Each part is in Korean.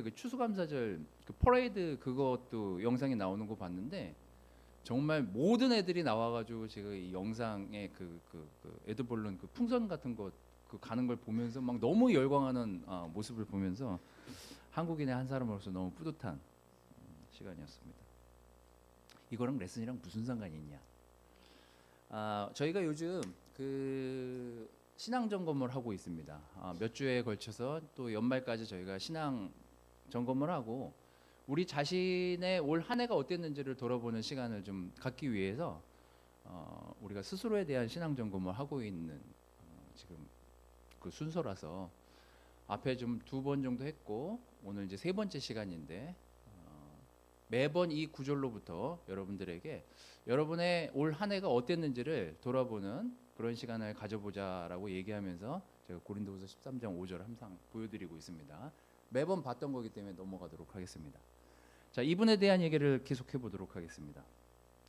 그 추수감사절 그 퍼레이드 그것도 영상이 나오는 거 봤는데 정말 모든 애들이 나와가지고 제가 이 영상에 그 에드벌룬 그 풍선 같은 거 그 가는 걸 보면서 막 너무 열광하는 모습을 보면서 한국인의 한 사람으로서 너무 뿌듯한 시간이었습니다. 이거랑 레슨이랑 무슨 상관이 있냐? 저희가 요즘 그 신앙 점검을 하고 있습니다. 몇 주에 걸쳐서 또 연말까지 저희가 신앙 점검을 하고 우리 자신의 올 한 해가 어땠는지를 돌아보는 시간을 좀 갖기 위해서 우리가 스스로에 대한 신앙 점검을 하고 있는 지금 그 순서라서 앞에 좀 2번 정도 했고 오늘 이제 3번째 시간인데 매번 이 구절로부터 여러분들에게 여러분의 올 한 해가 어땠는지를 돌아보는 그런 시간을 가져보자라고 얘기하면서 제가 고린도후서 13장 5절 항상 보여드리고 있습니다. 매번 봤던 거기 때문에 넘어가도록 하겠습니다. 자, 이분에 대한 얘기를 계속해 보도록 하겠습니다.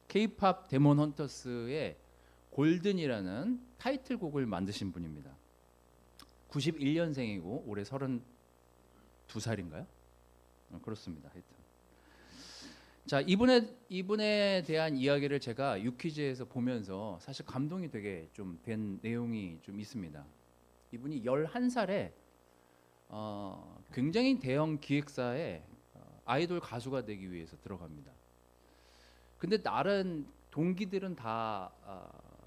K-팝 데몬 헌터스의 골든이라는 타이틀곡을 만드신 분입니다. 91년생이고 올해 32살인가요? 그렇습니다. 하여튼. 자, 이분에 대한 이야기를 제가 유퀴즈에서 보면서 사실 감동이 되게 좀 된 내용이 좀 있습니다. 이분이 11살에 굉장히 대형 기획사에 아이돌 가수가 되기 위해서 들어갑니다. 근데 다른 동기들은 다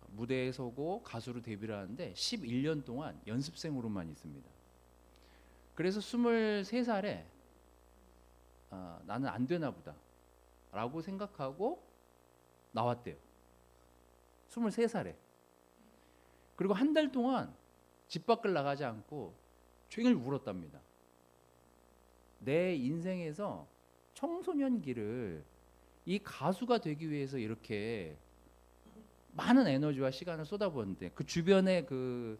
무대에 서고 가수로 데뷔를 하는데 11년 동안 연습생으로만 있습니다. 그래서 23살에 나는 안 되나 보다 라고 생각하고 나왔대요. 23살에. 그리고 한 달 동안 집 밖을 나가지 않고 종일 울었답니다. 내 인생에서 청소년기를 이 가수가 되기 위해서 이렇게 많은 에너지와 시간을 쏟아부었는데 그 주변에 그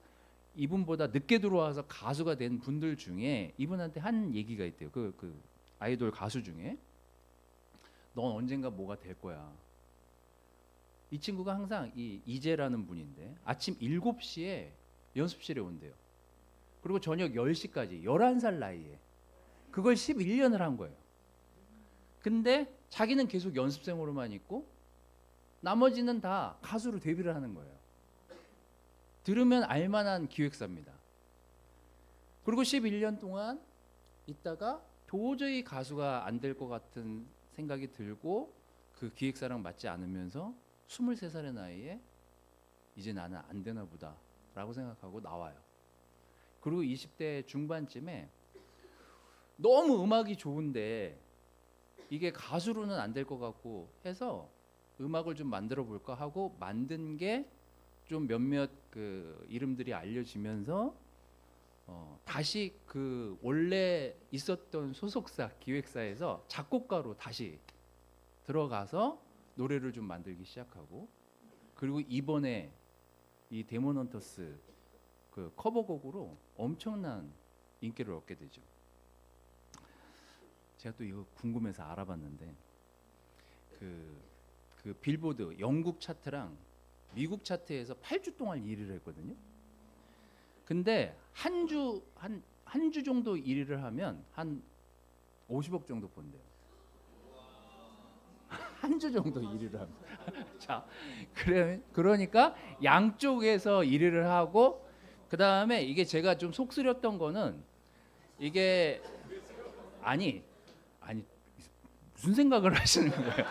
이분보다 늦게 들어와서 가수가 된 분들 중에 이분한테 한 얘기가 있대요. 그 아이돌 가수 중에 넌 언젠가 뭐가 될 거야. 이 친구가 항상 이 이재라는 분인데 아침 7시에 연습실에 온대요. 그리고 저녁 10시까지 11살 나이에 그걸 11년을 한 거예요. 근데 자기는 계속 연습생으로만 있고 나머지는 다 가수로 데뷔를 하는 거예요. 들으면 알만한 기획사입니다. 그리고 11년 동안 있다가 도저히 가수가 안 될 것 같은 생각이 들고 그 기획사랑 맞지 않으면서 23살의 나이에 이제 나는 안 되나 보다 라고 생각하고 나와요. 그리고 20대 중반쯤에 너무 음악이 좋은데 이게 가수로는 안 될 것 같고 해서 음악을 좀 만들어 볼까 하고 만든 게 좀 몇몇 그 이름들이 알려지면서 다시 그 원래 있었던 소속사 기획사에서 작곡가로 다시 들어가서 노래를 좀 만들기 시작하고 그리고 이번에 이 데몬 헌터스 그 커버곡으로 엄청난 인기를 얻게 되죠. 제가 또 이거 궁금해서 알아봤는데 그 빌보드 영국 차트랑 미국 차트에서 8주 동안 1위를 했거든요. 근데 한 주 정도 1위를 하면 한 50억 정도 번대요. 한 주 정도 1위를 하면. 자, 그러니까 양쪽에서 1위를 하고 그 다음에 이게 제가 좀 속쓰렸던 거는 이게 아니 무슨 생각을 하시는 거예요?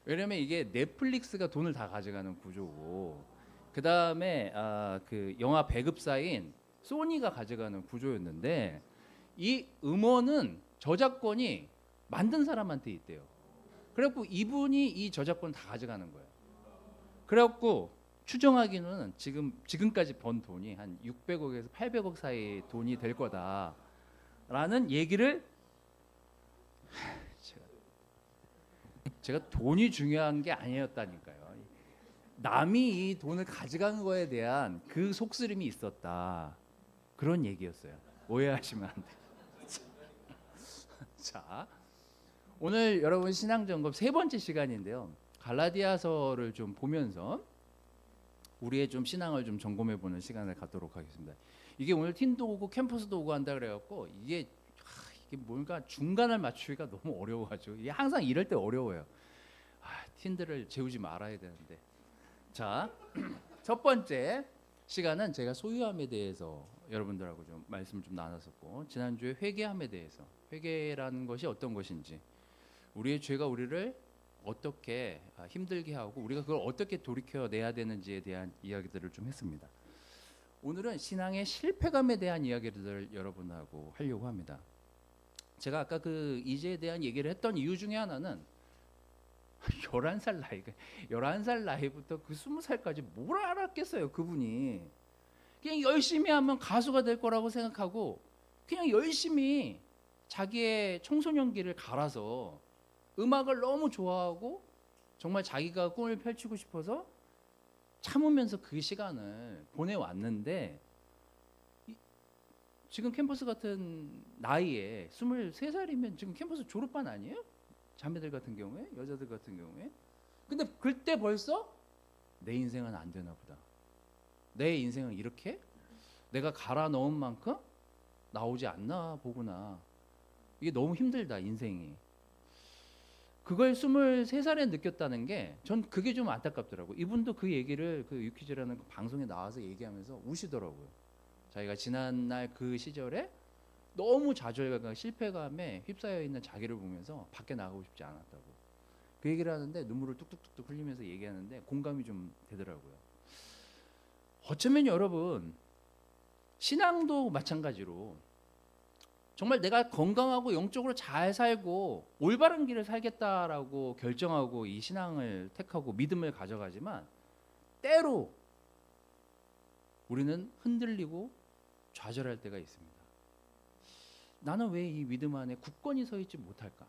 왜냐면 이게 넷플릭스가 돈을 다 가져가는 구조고 그 다음에 그 영화 배급사인 소니가 가져가는 구조였는데 이 음원은 저작권이 만든 사람한테 있대요. 그래갖고 이분이 이 저작권 다 가져가는 거예요. 그래갖고 추정하기는 지금까지 번 돈이 한 600억에서 800억 사이 돈이 될 거다라는 얘기를 제가 돈이 중요한 게 아니었다니까요. 남이 이 돈을 가져간 거에 대한 그 속쓰림이 있었다. 그런 얘기였어요. 오해하시면 안 돼요. 자, 오늘 여러분 신앙점검 3번째 시간인데요. 갈라디아서를 좀 보면서 우리의 좀 신앙을 좀 점검해 보는 시간을 갖도록 하겠습니다. 이게 오늘 팀도 오고 캠퍼스도 오고 한다 그래갖고 이게 뭔가 중간을 맞추기가 너무 어려워가지고 이게 항상 이럴 때 어려워요. 팀들을 재우지 말아야 되는데. 자, 첫 번째 시간은 제가 소유함에 대해서 여러분들하고 좀 말씀을 좀 나눴었고, 지난주에 회개함에 대해서, 회개라는 것이 어떤 것인지, 우리의 죄가 우리를 어떻게 힘들게 하고 우리가 그걸 어떻게 돌이켜내야 되는지에 대한 이야기들을 좀 했습니다. 오늘은 신앙의 실패감에 대한 이야기를 여러분하고 하려고 합니다. 제가 아까 그 이제에 대한 얘기를 했던 이유 중에 하나는 11살 나이부터 그 20살까지 뭘 알았겠어요, 그분이. 그냥 열심히 하면 가수가 될 거라고 생각하고 그냥 열심히 자기의 청소년기를 갈아서 음악을 너무 좋아하고 정말 자기가 꿈을 펼치고 싶어서 참으면서 그 시간을 보내왔는데, 지금 캠퍼스 같은 나이에 23살이면 지금 캠퍼스 졸업반 아니에요? 자매들 같은 경우에, 여자들 같은 경우에. 근데 그때 벌써 내 인생은 안 되나 보다. 내 인생은 이렇게 내가 갈아 넣은 만큼 나오지 않나 보구나. 이게 너무 힘들다, 인생이. 그걸 23살에 느꼈다는 게 전 그게 좀 안타깝더라고요. 이분도 그 얘기를 그 유퀴즈라는 그 방송에 나와서 얘기하면서 우시더라고요. 자기가 지난날 그 시절에 너무 좌절감과 실패감에 휩싸여 있는 자기를 보면서 밖에 나가고 싶지 않았다고 그 얘기를 하는데, 눈물을 뚝뚝뚝뚝 흘리면서 얘기하는데 공감이 좀 되더라고요. 어쩌면 여러분 신앙도 마찬가지로 정말 내가 건강하고 영적으로 잘 살고 올바른 길을 살겠다라고 결정하고 이 신앙을 택하고 믿음을 가져가지만, 때로 우리는 흔들리고 좌절할 때가 있습니다. 나는 왜 이 믿음 안에 굳건히 서 있지 못할까?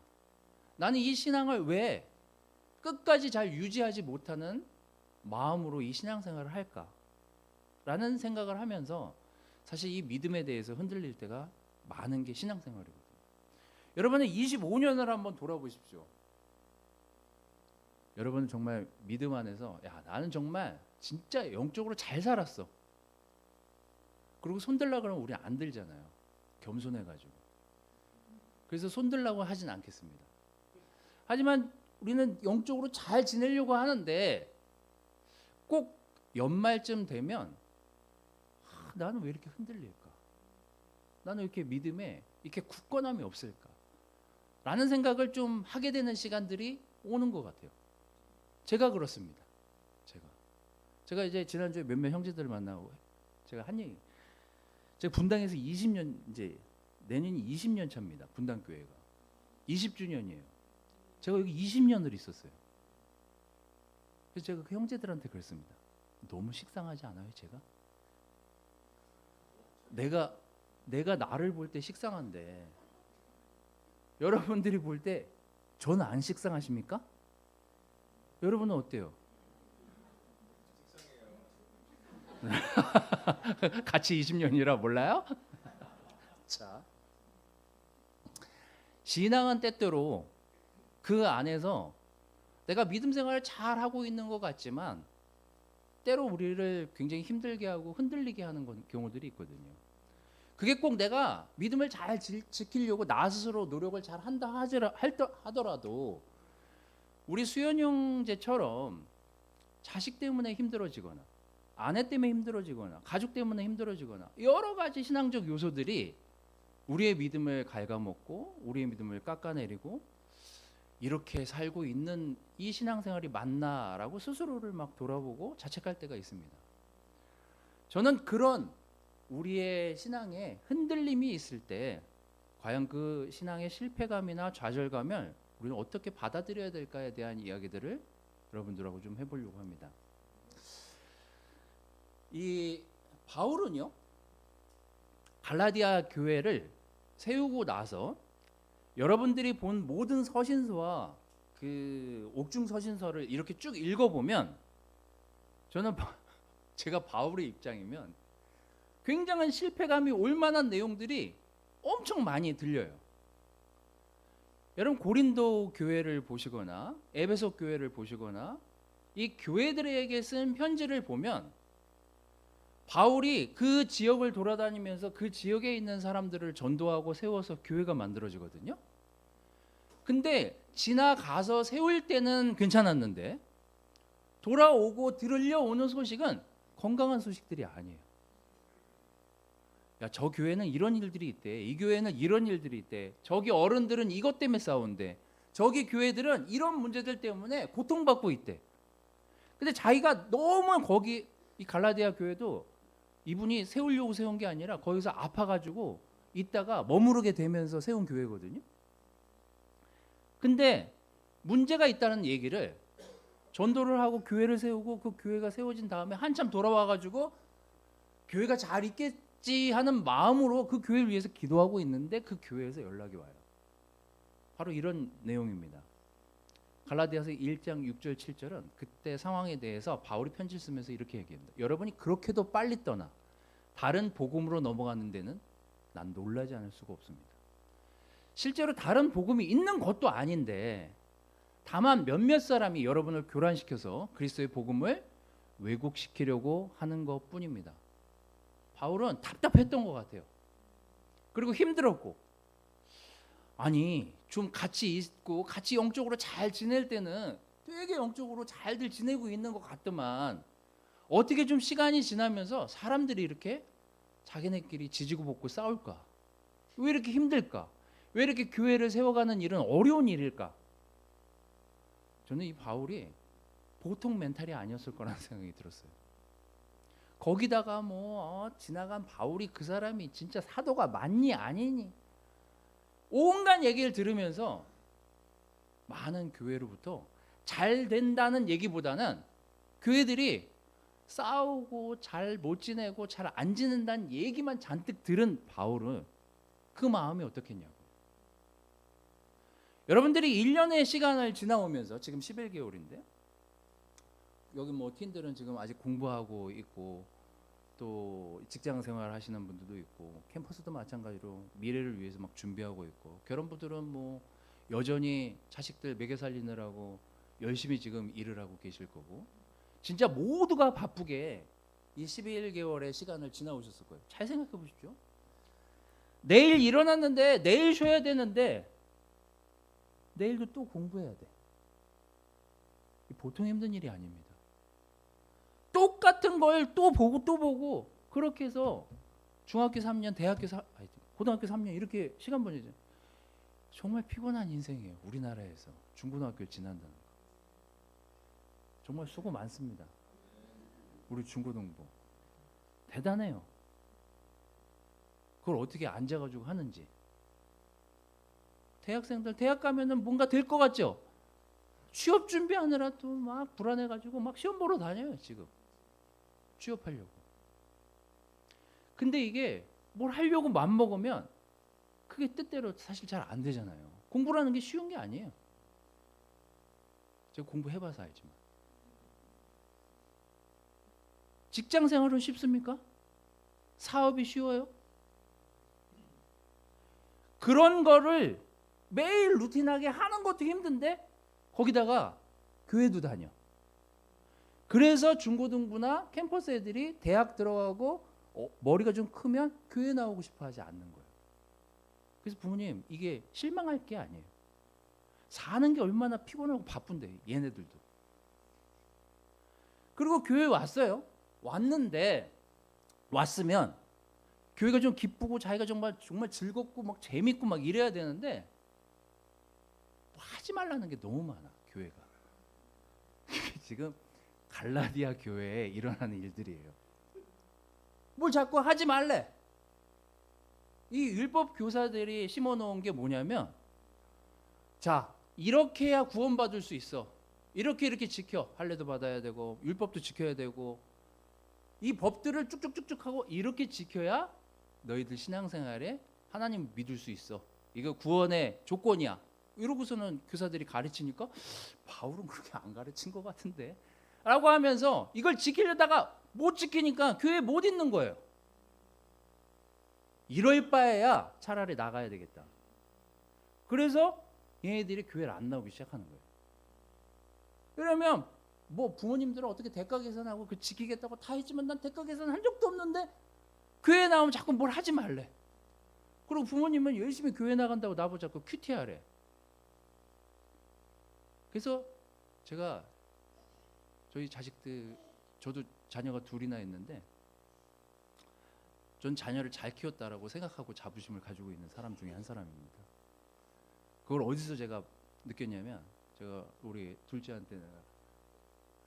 나는 이 신앙을 왜 끝까지 잘 유지하지 못하는 마음으로 이 신앙생활을 할까? 라는 생각을 하면서 사실 이 믿음에 대해서 흔들릴 때가 많은 게 신앙생활이거든요. 여러분의 25년을 한번 돌아보십시오. 여러분은 정말 믿음 안에서 나는 정말 진짜 영적으로 잘 살았어. 그리고 손들라 그러면 우리 안 들잖아요. 겸손해가지고. 그래서 손들라고 하진 않겠습니다. 하지만 우리는 영적으로 잘 지내려고 하는데 꼭 연말쯤 되면 나는 왜 이렇게 흔들릴까? 나는 왜 이렇게 믿음에 이렇게 굳건함이 없을까? 라는 생각을 좀 하게 되는 시간들이 오는 것 같아요. 제가 그렇습니다. 제가 이제 지난주에 몇몇 형제들을 만나고 제가 한 얘기, 제가 분당에서 20년, 이제 내년이 20년 차입니다. 분당교회가 20주년이에요. 제가 여기 20년을 있었어요. 그래서 제가 그 형제들한테 그랬습니다. 너무 식상하지 않아요, 제가? 내가 나를 볼 때 식상한데 여러분들이 볼 때 저는 안 식상하십니까? 여러분은 어때요? 같이 20년이라 몰라요? 자, 신앙은 때때로 그 안에서 내가 믿음 생활을 잘 하고 있는 것 같지만 때로 우리를 굉장히 힘들게 하고 흔들리게 하는 경우들이 있거든요. 그게 꼭 내가 믿음을 잘 지키려고 나 스스로 노력을 잘 한다 하더라도 우리 수연 형제처럼 자식 때문에 힘들어지거나 아내 때문에 힘들어지거나 가족 때문에 힘들어지거나 여러 가지 신앙적 요소들이 우리의 믿음을 갉아먹고 우리의 믿음을 깎아내리고 이렇게 살고 있는 이 신앙생활이 맞나라고 스스로를 막 돌아보고 자책할 때가 있습니다. 저는 그런 우리의 신앙에 흔들림이 있을 때 과연 그 신앙의 실패감이나 좌절감을 우리는 어떻게 받아들여야 될까에 대한 이야기들을 여러분들하고 좀 해보려고 합니다. 이 바울은요, 갈라디아 교회를 세우고 나서 여러분들이 본 모든 서신서와 그 옥중 서신서를 이렇게 쭉 읽어보면 저는 제가 바울의 입장이면 굉장한 실패감이 올 만한 내용들이 엄청 많이 들려요. 여러분 고린도 교회를 보시거나 에베소 교회를 보시거나 이 교회들에게 쓴 편지를 보면 바울이 그 지역을 돌아다니면서 그 지역에 있는 사람들을 전도하고 세워서 교회가 만들어지거든요. 근데 지나가서 세울 때는 괜찮았는데 돌아오고 들으려오는 소식은 건강한 소식들이 아니에요. 야, 저 교회는 이런 일들이 있대. 이 교회는 이런 일들이 있대. 저기 어른들은 이것 때문에 싸운대. 저기 교회들은 이런 문제들 때문에 고통받고 있대. 근데 자기가 너무 거기 이 갈라디아 교회도 이분이 세우려고 세운 게 아니라 거기서 아파가지고 있다가 머무르게 되면서 세운 교회거든요. 근데 문제가 있다는 얘기를 전도를 하고 교회를 세우고 그 교회가 세워진 다음에 한참 돌아와가지고 교회가 잘 있겠지 하는 마음으로 그 교회를 위해서 기도하고 있는데 그 교회에서 연락이 와요. 바로 이런 내용입니다. 갈라디아서 1장 6절 7절은 그때 상황에 대해서 바울이 편지를 쓰면서 이렇게 얘기합니다. 여러분이 그렇게도 빨리 떠나 다른 복음으로 넘어가는 데는 난 놀라지 않을 수가 없습니다. 실제로 다른 복음이 있는 것도 아닌데 다만 몇몇 사람이 여러분을 교란시켜서 그리스도의 복음을 왜곡시키려고 하는 것뿐입니다. 바울은 답답했던 것 같아요. 그리고 힘들었고, 아니 좀 같이 있고 같이 영적으로 잘 지낼 때는 되게 영적으로 잘들 지내고 있는 것 같더만 어떻게 좀 시간이 지나면서 사람들이 이렇게 자기네끼리 지지고 볶고 싸울까? 왜 이렇게 힘들까? 왜 이렇게 교회를 세워가는 일은 어려운 일일까? 저는 이 바울이 보통 멘탈이 아니었을 거라는 생각이 들었어요. 거기다가 지나간 바울이 그 사람이 진짜 사도가 맞니 아니니 온갖 얘기를 들으면서 많은 교회로부터 잘 된다는 얘기보다는 교회들이 싸우고 잘 못 지내고 잘 안 지낸다는 얘기만 잔뜩 들은 바울은 그 마음이 어떻겠냐고. 여러분들이 1년의 시간을 지나오면서 지금 11개월인데 여기 팀들은 지금 아직 공부하고 있고 또 직장 생활 하시는 분들도 있고 캠퍼스도 마찬가지로 미래를 위해서 막 준비하고 있고 결혼부들은 여전히 자식들 먹여 살리느라고 열심히 지금 일을 하고 계실 거고 진짜 모두가 바쁘게 이 11개월의 시간을 지나오셨을 거예요. 잘 생각해 보십시오. 내일 일어났는데 내일 쉬어야 되는데 내일도 또 공부해야 돼. 보통 힘든 일이 아닙니다. 똑같은 걸 또 보고 그렇게 해서 중학교 3년, 고등학교 3년 이렇게 시간 보내죠. 정말 피곤한 인생이에요. 우리나라에서 중고등학교를 지난다는 거. 정말 수고 많습니다. 우리 중고등부. 대단해요. 그걸 어떻게 앉아가지고 하는지. 대학생들 대학 가면은 뭔가 될 것 같죠? 취업 준비하느라 또 막 불안해가지고 막 시험 보러 다녀요 지금. 취업하려고. 근데 이게 뭘 하려고 맘먹으면 그게 뜻대로 사실 잘 안 되잖아요. 공부라는 게 쉬운 게 아니에요. 제가 공부해봐서 알지만. 직장 생활은 쉽습니까? 사업이 쉬워요? 그런 거를 매일 루틴하게 하는 것도 힘든데 거기다가 교회도 다녀. 그래서 중고등부나 캠퍼스 애들이 대학 들어가고 머리가 좀 크면 교회 나오고 싶어 하지 않는 거예요. 그래서 부모님 이게 실망할 게 아니에요. 사는 게 얼마나 피곤하고 바쁜데 얘네들도. 그리고 교회 왔어요. 왔는데 왔으면 교회가 좀 기쁘고 자기가 정말 즐겁고 막 재밌고 막 이래야 되는데 하지 말라는 게 너무 많아 교회가. 지금 갈라디아 교회에 일어나는 일들이에요. 뭘 자꾸 하지 말래. 이 율법 교사들이 심어놓은 게 뭐냐면 자 이렇게 해야 구원받을 수 있어. 이렇게 지켜. 할례도 받아야 되고 율법도 지켜야 되고 이 법들을 쭉쭉쭉쭉 하고 이렇게 지켜야 너희들 신앙생활에 하나님 믿을 수 있어. 이거 구원의 조건이야. 이러고서는 교사들이 가르치니까 바울은 그렇게 안 가르친 것 같은데 라고 하면서 이걸 지키려다가 못 지키니까 교회에 못 있는 거예요. 이럴 바에야 차라리 나가야 되겠다. 그래서 얘네들이 교회를 안 나오기 시작하는 거예요. 그러면 뭐 부모님들은 어떻게 대가 계산하고 그 지키겠다고 다 했지만 난 대가 계산 한 적도 없는데 교회 나오면 자꾸 뭘 하지 말래. 그리고 부모님은 열심히 교회 나간다고 나보고 자꾸 큐티하래. 그래서 제가 저희 자식들, 저도 자녀가 둘이나 있는데 전 자녀를 잘 키웠다라고 생각하고 자부심을 가지고 있는 사람 중에 한 사람입니다. 그걸 어디서 제가 느꼈냐면, 제가 우리 둘째한테 내가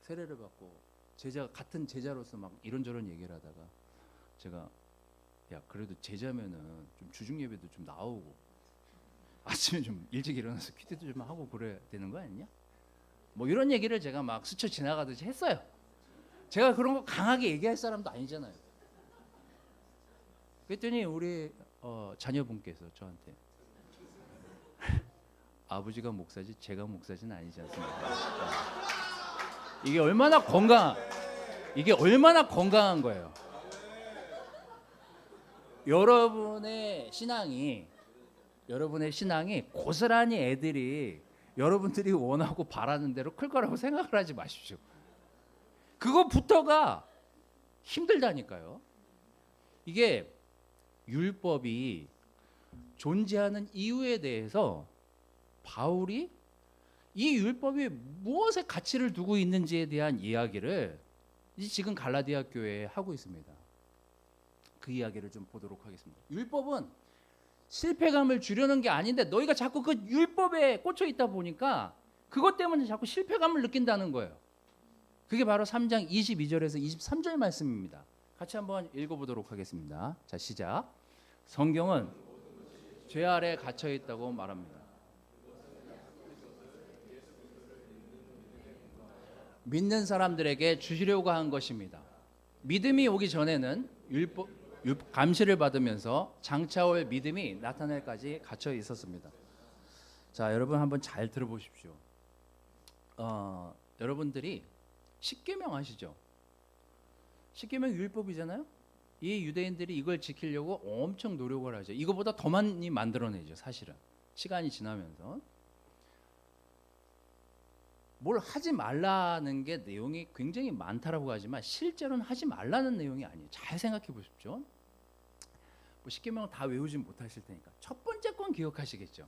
세례를 받고 같은 제자로서 막 이런저런 얘기를 하다가 제가, 야 그래도 제자면은 좀 주중 예배도 좀 나오고 아침에 좀 일찍 일어나서 퀴즈도 좀 하고 그래야 되는 거 아니냐? 뭐 이런 얘기를 제가 막 스쳐 지나가듯이 했어요. 제가 그런 거 강하게 얘기할 사람도 아니잖아요. 그랬더니 우리 자녀분께서 저한테 아버지가 목사지 제가 목사지는 아니지 않습니까? 이게 얼마나 건강한 거예요. 여러분의 신앙이 고스란히 애들이 여러분들이 원하고 바라는 대로 클 거라고 생각을 하지 마십시오. 그거부터가 힘들다니까요. 이게 율법이 존재하는 이유에 대해서 바울이 이 율법이 무엇에 가치를 두고 있는지에 대한 이야기를 지금 갈라디아 교회에 하고 있습니다. 그 이야기를 좀 보도록 하겠습니다. 율법은 실패감을 주려는 게 아닌데 너희가 자꾸 그 율법에 꽂혀 있다 보니까 그것 때문에 자꾸 실패감을 느낀다는 거예요. 그게 바로 3장 22절에서 23절 말씀입니다. 같이 한번 읽어보도록 하겠습니다. 자, 시작. 성경은 죄 아래 갇혀 있다고 말합니다. 믿는 사람들에게 주시려고 한 것입니다. 믿음이 오기 전에는 감시를 받으면서 장차 올 믿음이 나타날까지 갇혀 있었습니다. 자, 여러분 한번 잘 들어보십시오. 여러분들이 십계명 아시죠? 십계명 율법이잖아요. 이 유대인들이 이걸 지키려고 엄청 노력을 하죠. 이거보다 더 많이 만들어내죠. 사실은 시간이 지나면서 뭘 하지 말라는 게 내용이 굉장히 많다라고 하지만 실제로는 하지 말라는 내용이 아니에요. 잘 생각해 보십시오. 뭐 십계명은 다 외우진 못하실 테니까 첫 번째 건 기억하시겠죠.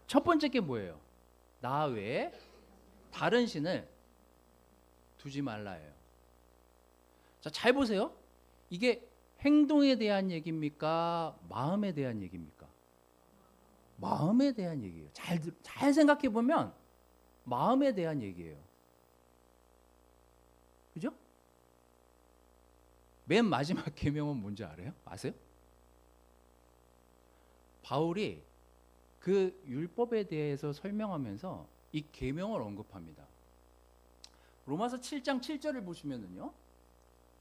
첫 번째 게 뭐예요? 나 외에 다른 신을 두지 말라예요. 자, 잘 보세요. 이게 행동에 대한 얘기입니까? 마음에 대한 얘기입니까? 마음에 대한 얘기예요. 잘 생각해 보면 마음에 대한 얘기예요. 그죠? 맨 마지막 계명은 뭔지 알아요? 아세요? 바울이 그 율법에 대해서 설명하면서 이 계명을 언급합니다. 로마서 7장 7절을 보시면은요.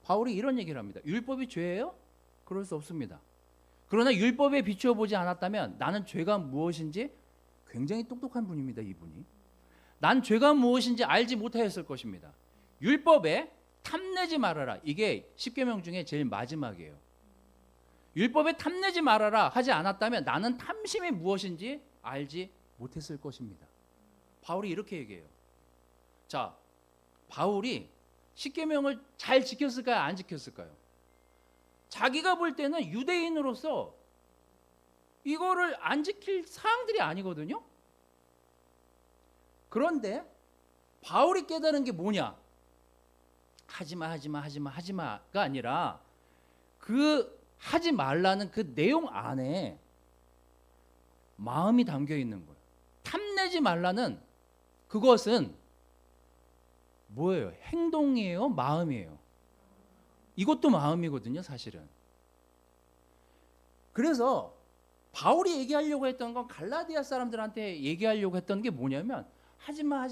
바울이 이런 얘기를 합니다. 율법이 죄예요? 그럴 수 없습니다. 그러나 율법에 비추어 보지 않았다면 나는 죄가 무엇인지, 굉장히 똑똑한 분입니다, 이분이. 난 죄가 무엇인지 알지 못하였을 것입니다. 율법에 탐내지 말아라. 이게 십계명 중에 제일 마지막이에요. 율법에 탐내지 말아라 하지 않았다면 나는 탐심이 무엇인지 알지 못했을 것입니다. 바울이 이렇게 얘기해요. 자, 바울이 십계명을 잘 지켰을까요? 안 지켰을까요? 자기가 볼 때는 유대인으로서 이거를 안 지킬 사항들이 아니거든요. 그런데 바울이 깨달은 게 뭐냐? 하지마가 아니라 그 하지 말라는 그 내용 안에 마음이 담겨 있는 거예요. 탐내지 말라는 그것은 뭐예요? 행동이에요? 마음이에요? 이것도 마음이거든요, 사실은. 그래서 바울이 얘기하려고 했던 건 갈라디아 사람들한테 얘기하려고 했던 게 뭐냐면 하지마.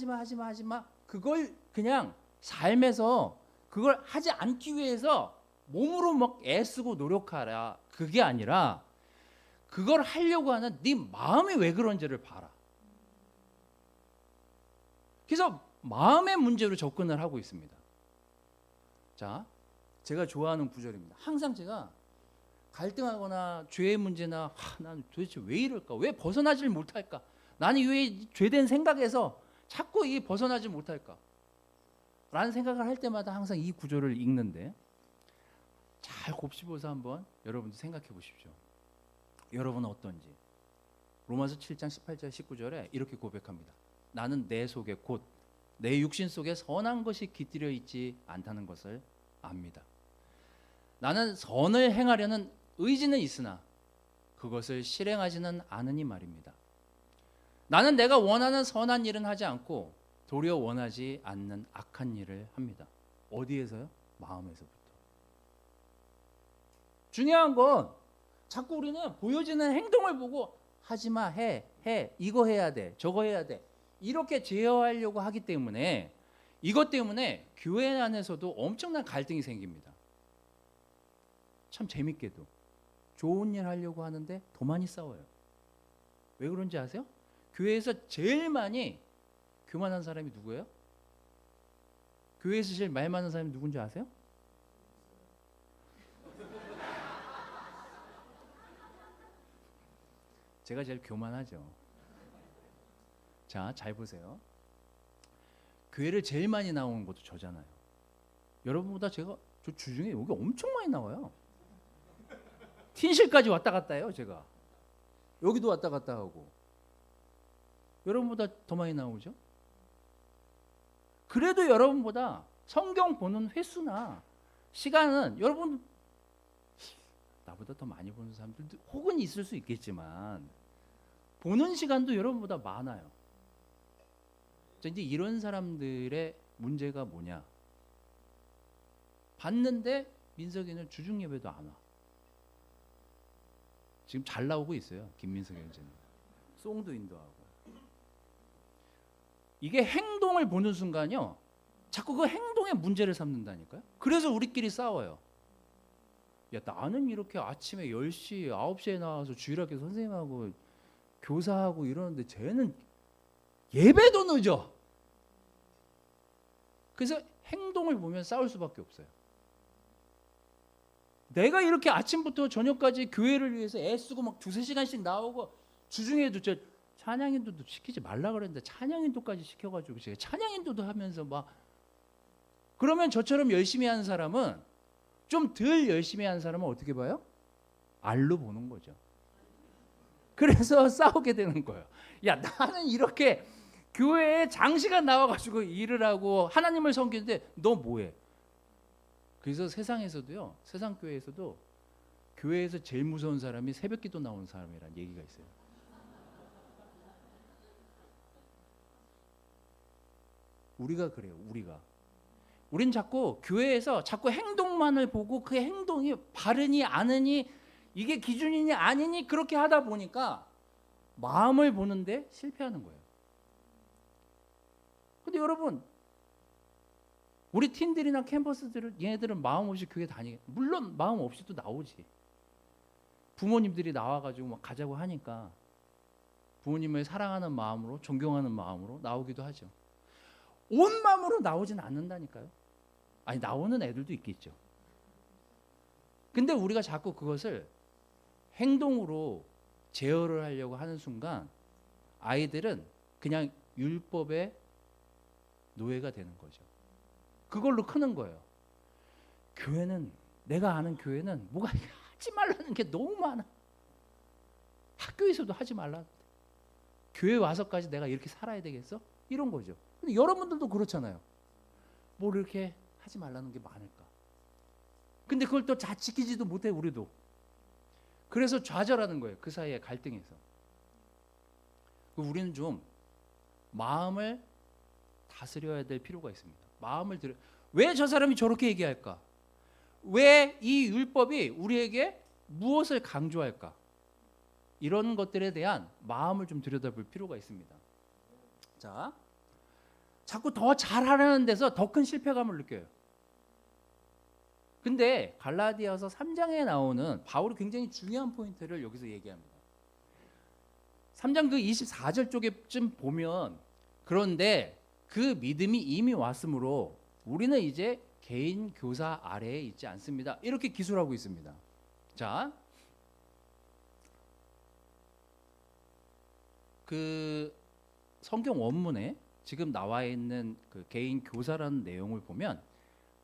그걸 그냥 삶에서 그걸 하지 않기 위해서 몸으로 막 애쓰고 노력하라. 그게 아니라 그걸 하려고 하는 네 마음이 왜 그런지를 봐라. 그래서 마음의 문제로 접근을 하고 있습니다. 자, 제가 좋아하는 구절입니다. 항상 제가 갈등하거나 죄의 문제나 난 도대체 왜 이럴까? 왜 벗어나질 못할까? 나는 왜 죄된 생각에서 자꾸 이 벗어나지 못할까? 라는 생각을 할 때마다 항상 이 구절을 읽는데 잘 곱씹어서 한번 여러분도 생각해 보십시오. 여러분은 어떤지. 로마서 7장 18절 19절에 이렇게 고백합니다. 나는 내 속에 곧 내 육신 속에 선한 것이 깃들여 있지 않다는 것을 압니다. 나는 선을 행하려는 의지는 있으나 그것을 실행하지는 않으니 말입니다. 나는 내가 원하는 선한 일은 하지 않고 도리어 원하지 않는 악한 일을 합니다. 어디에서요? 마음에서부터. 중요한 건 자꾸 우리는 보여지는 행동을 보고 하지마, 해, 이거 해야 돼, 저거 해야 돼 이렇게 제어하려고 하기 때문에 이것 때문에 교회 안에서도 엄청난 갈등이 생깁니다. 참 재밌게도 좋은 일 하려고 하는데 더 많이 싸워요. 왜 그런지 아세요? 교회에서 제일 많이 교만한 사람이 누구예요? 교회에서 제일 말 많은 사람이 누군지 아세요? 제가 제일 교만하죠. 자, 잘 보세요. 교회를 제일 많이 나오는 것도 저잖아요. 여러분보다 제가 저 주중에 여기 엄청 많이 나와요. 틴실까지 왔다 갔다 해요, 제가. 여기도 왔다 갔다 하고. 여러분보다 더 많이 나오죠? 그래도 여러분보다 성경 보는 횟수나 시간은 여러분 나보다 더 많이 보는 사람들도 혹은 있을 수 있겠지만 보는 시간도 여러분보다 많아요. 자, 이제 이런 사람들의 문제가 뭐냐? 봤는데 민석이는 주중 예배도 안 와. 지금 잘 나오고 있어요. 김민석 형제는. 송도 인도하고. 이게 행동을 보는 순간요. 자꾸 그 행동의 문제를 삼는다니까요. 그래서 우리끼리 싸워요. 야, 나는 이렇게 아침에 10시, 9시에 나와서 주일학교 선생님하고 교사하고 이러는데 쟤는 예배도 늦어. 그래서 행동을 보면 싸울 수밖에 없어요. 내가 이렇게 아침부터 저녁까지 교회를 위해서 애쓰고 막 2-3시간씩 나오고 주중에도 저 찬양인도도 시키지 말라 그랬는데 찬양인도까지 시켜가지고 제가 찬양인도도 하면서 막 그러면 저처럼 열심히 하는 사람은 좀 덜 열심히 하는 사람은 어떻게 봐요? 알로 보는 거죠. 그래서 싸우게 되는 거예요. 야, 나는 이렇게 교회에 장시간 나와가지고 일을 하고 하나님을 섬기는데 너 뭐해? 그래서 세상에서도요, 세상 교회에서도 교회에서 제일 무서운 사람이 새벽기도 나오는 사람이라는 얘기가 있어요. 우리가 그래요. 우린 자꾸 교회에서 자꾸 행동만을 보고 그 행동이 바르니 아느니 이게 기준이니 아니니 그렇게 하다 보니까 마음을 보는데 실패하는 거예요. 근데 여러분, 우리 팀들이나 캠퍼스들은 얘네들은 마음 없이 교회 다니게, 물론 마음 없이도 나오지. 부모님들이 나와가지고 막 가자고 하니까 부모님을 사랑하는 마음으로, 존경하는 마음으로 나오기도 하죠. 온 마음으로 나오진 않는다니까요. 아니, 나오는 애들도 있겠죠. 근데 우리가 자꾸 그것을 행동으로 제어를 하려고 하는 순간 아이들은 그냥 율법의 노예가 되는 거죠. 그걸로 크는 거예요. 교회는, 내가 아는 교회는 뭐가 하지 말라는 게 너무 많아. 학교에서도 하지 말라. 교회 와서까지 내가 이렇게 살아야 되겠어? 이런 거죠. 근데 여러분들도 그렇잖아요. 뭘 이렇게 하지 말라는 게 많을까? 근데 그걸 또 잘 지키지도 못해 우리도. 그래서 좌절하는 거예요. 그 사이에 갈등에서. 우리는 좀 마음을 다스려야 될 필요가 있습니다. 마음을 들여. 왜 저 사람이 저렇게 얘기할까? 왜 이 율법이 우리에게 무엇을 강조할까? 이런 것들에 대한 마음을 좀 들여다볼 필요가 있습니다. 자, 자꾸 더 잘하려는 데서 더 큰 실패감을 느껴요. 근데 갈라디아서 3장에 나오는 바울이 굉장히 중요한 포인트를 여기서 얘기합니다. 3장 그 24절 쪽에쯤 보면, 그런데 그 믿음이 이미 왔으므로 우리는 이제 개인 교사 아래에 있지 않습니다. 이렇게 기술하고 있습니다. 자, 그 성경 원문에 지금 나와 있는 그 개인 교사라는 내용을 보면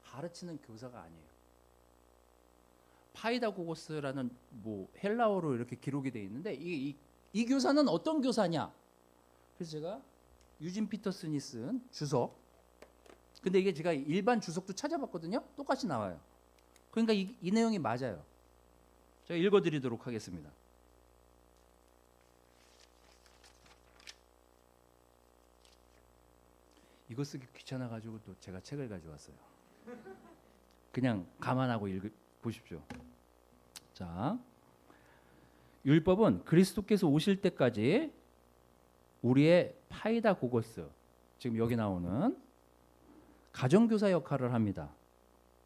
가르치는 교사가 아니에요. 파이다고고스라는 뭐 헬라어로 이렇게 기록이 돼 있는데 이 교사는 어떤 교사냐? 그래서 제가 유진 피터슨이 쓴 주석. 근데 이게 제가 일반 주석도 찾아봤거든요. 똑같이 나와요. 그러니까 이 내용이 맞아요. 제가 읽어드리도록 하겠습니다. 이거 쓰기 귀찮아가지고 또 제가 책을 가져왔어요. 그냥 감안하고 보십시오. 자, 율법은 그리스도께서 오실 때까지 우리의 파이다고고스, 지금 여기 나오는 가정교사 역할을 합니다.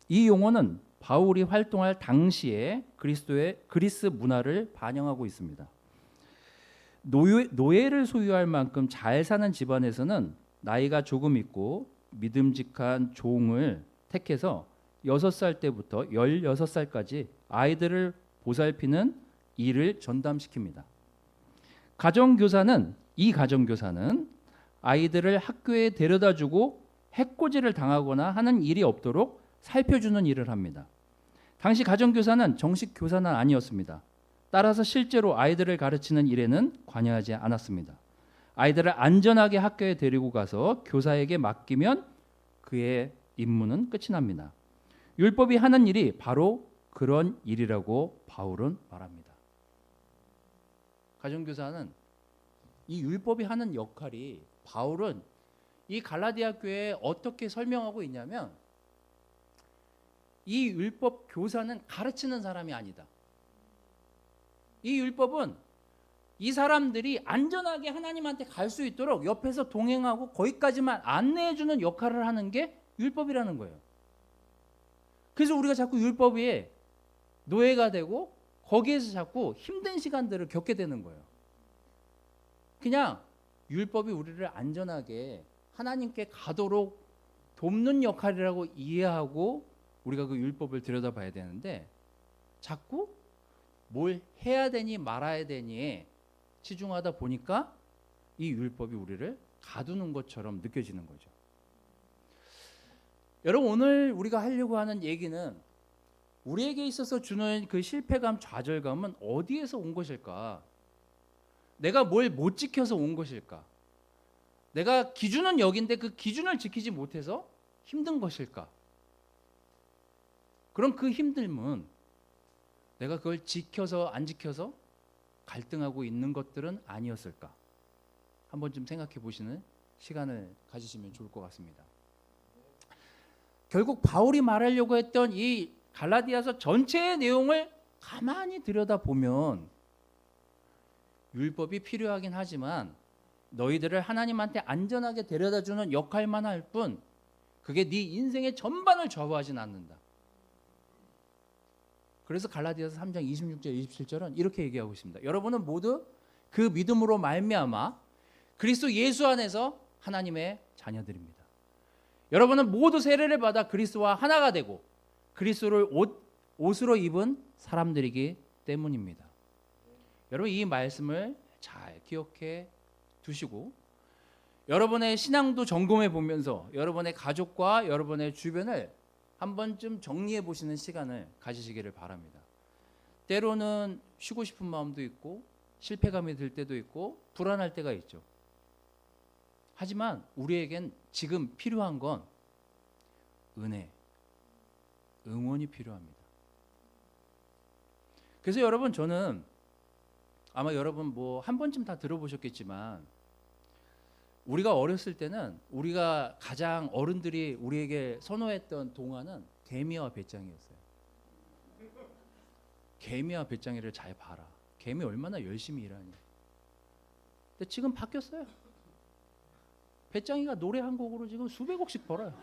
이 용어는 바울이 활동할 당시에 그리스도의 그리스 문화를 반영하고 있습니다. 노예를 소유할 만큼 잘 사는 집안에서는 나이가 조금 있고 믿음직한 종을 택해서 6살 때부터 16살까지 아이들을 보살피는 일을 전담시킵니다. 이 가정교사는 아이들을 학교에 데려다주고 해코지를 당하거나 하는 일이 없도록 살펴주는 일을 합니다. 당시 가정교사는 정식 교사는 아니었습니다. 따라서 실제로 아이들을 가르치는 일에는 관여하지 않았습니다. 아이들을 안전하게 학교에 데리고 가서 교사에게 맡기면 그의 임무는 끝이 납니다. 율법이 하는 일이 바로 그런 일이라고 바울은 말합니다. 가정교사는 이 율법이 하는 역할이 바울은 이 갈라디아 교회에 어떻게 설명하고 있냐면 이 율법 교사는 가르치는 사람이 아니다. 이 율법은 이 사람들이 안전하게 하나님한테 갈 수 있도록 옆에서 동행하고 거기까지만 안내해주는 역할을 하는 게 율법이라는 거예요. 그래서 우리가 자꾸 율법에 노예가 되고 거기에서 자꾸 힘든 시간들을 겪게 되는 거예요. 그냥 율법이 우리를 안전하게 하나님께 가도록 돕는 역할이라고 이해하고 우리가 그 율법을 들여다봐야 되는데 자꾸 뭘 해야 되니 말아야 되니에 치중하다 보니까 이 율법이 우리를 가두는 것처럼 느껴지는 거죠. 여러분, 오늘 우리가 하려고 하는 얘기는 우리에게 있어서 주는 그 실패감, 좌절감은 어디에서 온 것일까? 내가 뭘 못 지켜서 온 것일까? 내가 기준은 여기인데 그 기준을 지키지 못해서 힘든 것일까? 그럼 그 힘듦은 내가 그걸 지켜서 안 지켜서 갈등하고 있는 것들은 아니었을까? 한번 좀 생각해 보시는 시간을 가지시면 좋을 것 같습니다. 결국 바울이 말하려고 했던 이 갈라디아서 전체의 내용을 가만히 들여다보면 율법이 필요하긴 하지만 너희들을 하나님한테 안전하게 데려다주는 역할만 할 뿐 그게 네 인생의 전반을 좌우하진 않는다. 그래서 갈라디아서 3장 26절 27절은 이렇게 얘기하고 있습니다. 여러분은 모두 그 믿음으로 말미암아 그리스도 예수 안에서 하나님의 자녀들입니다. 여러분은 모두 세례를 받아 그리스도와 하나가 되고 그리스도를 옷으로 입은 사람들이기 때문입니다. 여러분, 이 말씀을 잘 기억해 두시고 여러분의 신앙도 점검해 보면서 여러분의 가족과 여러분의 주변을 한 번쯤 정리해 보시는 시간을 가지시기를 바랍니다. 때로는 쉬고 싶은 마음도 있고 실패감이 들 때도 있고 불안할 때가 있죠. 하지만 우리에겐 지금 필요한 건 은혜, 응원이 필요합니다. 그래서 여러분, 저는 아마 여러분 뭐 한 번쯤 다 들어보셨겠지만 우리가 어렸을 때는 우리가 가장 어른들이 우리에게 선호했던 동화는 개미와 배짱이였어요. 개미와 배짱이를 잘 봐라. 개미 얼마나 열심히 일하니. 근데 지금 바뀌었어요. 배짱이가 노래 한 곡으로 지금 수백억씩 벌어요.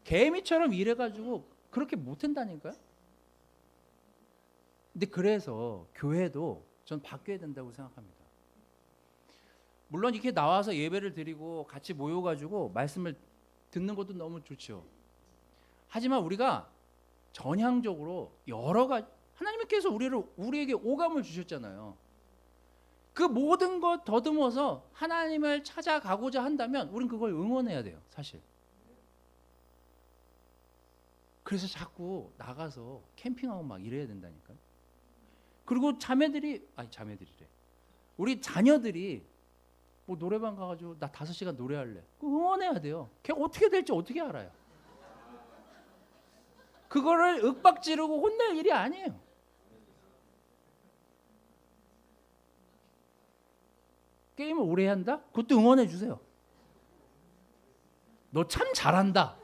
개미처럼 일해가지고 그렇게 못한다니까요. 근데 그래서 교회도 전 바뀌어야 된다고 생각합니다. 물론 이렇게 나와서 예배를 드리고 같이 모여가지고 말씀을 듣는 것도 너무 좋죠. 하지만 우리가 전향적으로 여러 가지 하나님께서 우리에게 오감을 주셨잖아요. 그 모든 것 더듬어서 하나님을 찾아가고자 한다면 우린 그걸 응원해야 돼요, 사실. 그래서 자꾸 나가서 캠핑하고 막 이래야 된다니까요. 그리고 자매들이래. 우리 자녀들이 뭐 노래방 가가지고 나 5시간 노래할래. 응원해야 돼요. 걔 어떻게 될지 어떻게 알아요? 그거를 윽박지르고 혼낼 일이 아니에요. 게임을 오래 한다? 그것도 응원해 주세요. 너 참 잘한다.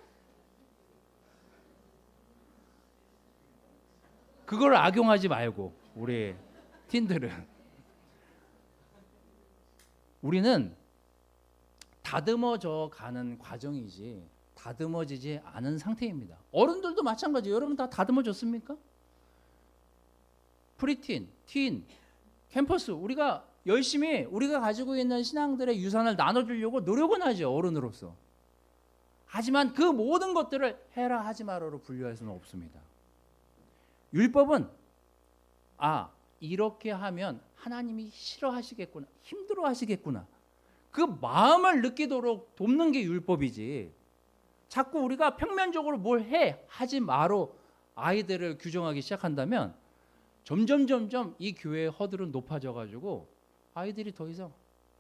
그걸 악용하지 말고 우리 틴들은 우리는 다듬어져 가는 과정이지 다듬어지지 않은 상태입니다. 어른들도 마찬가지예요. 여러분 다 다듬어졌습니까? 프리틴, 틴, 캠퍼스 우리가 열심히 우리가 가지고 있는 신앙들의 유산을 나눠주려고 노력은 하죠. 어른으로서. 하지만 그 모든 것들을 해라 하지 마라로 분류할 수는 없습니다. 율법은 이렇게 하면 하나님이 싫어하시겠구나, 힘들어하시겠구나 그 마음을 느끼도록 돕는 게 율법이지 자꾸 우리가 평면적으로 뭘 하지 마로 아이들을 규정하기 시작한다면 점점 이 교회의 허들은 높아져가지고 아이들이 더 이상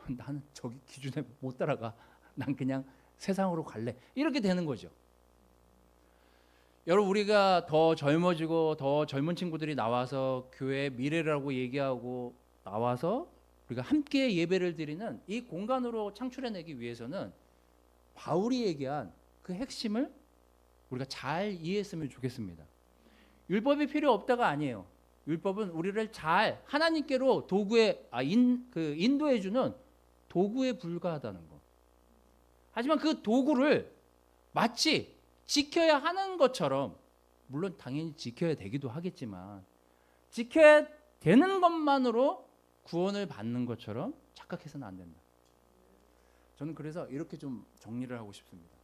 나는 저기 기준에 못 따라가, 난 그냥 세상으로 갈래, 이렇게 되는 거죠. 여러분 우리가 더 젊어지고 더 젊은 친구들이 나와서 교회의 미래라고 얘기하고 나와서 우리가 함께 예배를 드리는 이 공간으로 창출해내기 위해서는 바울이 얘기한 그 핵심을 우리가 잘 이해했으면 좋겠습니다. 율법이 필요 없다가 아니에요. 율법은 우리를 잘 하나님께로 인도해주는 도구에 불과하다는 거. 하지만 그 도구를 마치 지켜야 하는 것처럼, 물론 당연히 지켜야 되기도 하겠지만 지켜야 되는 것만으로 구원을 받는 것처럼 착각해서는 안 된다. 저는 그래서 이렇게 좀 정리를 하고 싶습니다.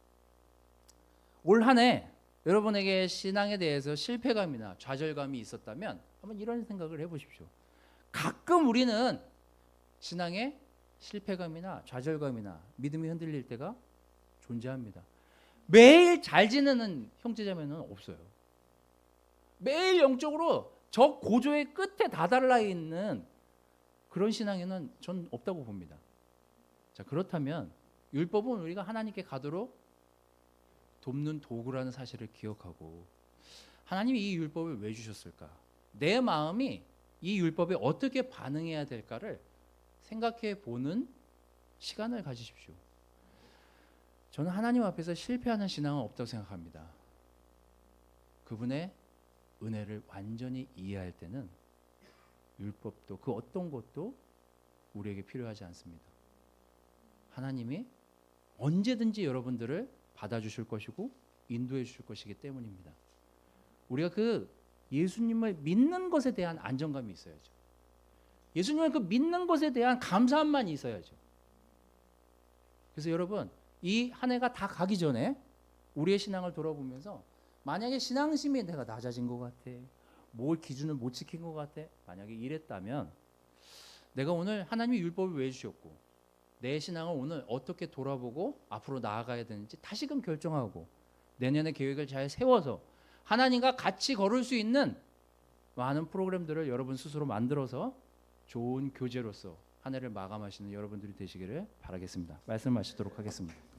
올 한 해 여러분에게 신앙에 대해서 실패감이나 좌절감이 있었다면 한번 이런 생각을 해보십시오. 가끔 우리는 신앙에 실패감이나 좌절감이나 믿음이 흔들릴 때가 존재합니다. 매일 잘 지내는 형제자매는 없어요. 매일 영적으로 저 고조의 끝에 다달라 있는 그런 신앙에는 전 없다고 봅니다. 자, 그렇다면 율법은 우리가 하나님께 가도록 돕는 도구라는 사실을 기억하고, 하나님이 이 율법을 왜 주셨을까? 내 마음이 이 율법에 어떻게 반응해야 될까를 생각해 보는 시간을 가지십시오. 저는 하나님 앞에서 실패하는 신앙은 없다고 생각합니다. 그분의 은혜를 완전히 이해할 때는 율법도 그 어떤 것도 우리에게 필요하지 않습니다. 하나님이 언제든지 여러분들을 받아주실 것이고 인도해 주실 것이기 때문입니다. 우리가 그 예수님을 믿는 것에 대한 안정감이 있어야죠. 예수님을 그 믿는 것에 대한 감사함만 있어야죠. 그래서 여러분 이 한 해가 다 가기 전에 우리의 신앙을 돌아보면서 만약에 신앙심이 내가 낮아진 것 같아, 뭘 기준을 못 지킨 것 같아, 만약에 이랬다면 내가 오늘 하나님이 율법을 왜 주셨고 내 신앙을 오늘 어떻게 돌아보고 앞으로 나아가야 되는지 다시금 결정하고 내년의 계획을 잘 세워서 하나님과 같이 걸을 수 있는 많은 프로그램들을 여러분 스스로 만들어서 좋은 교제로서 한 해를 마감하시는 여러분들이 되시기를 바라겠습니다. 말씀 마치도록 하겠습니다.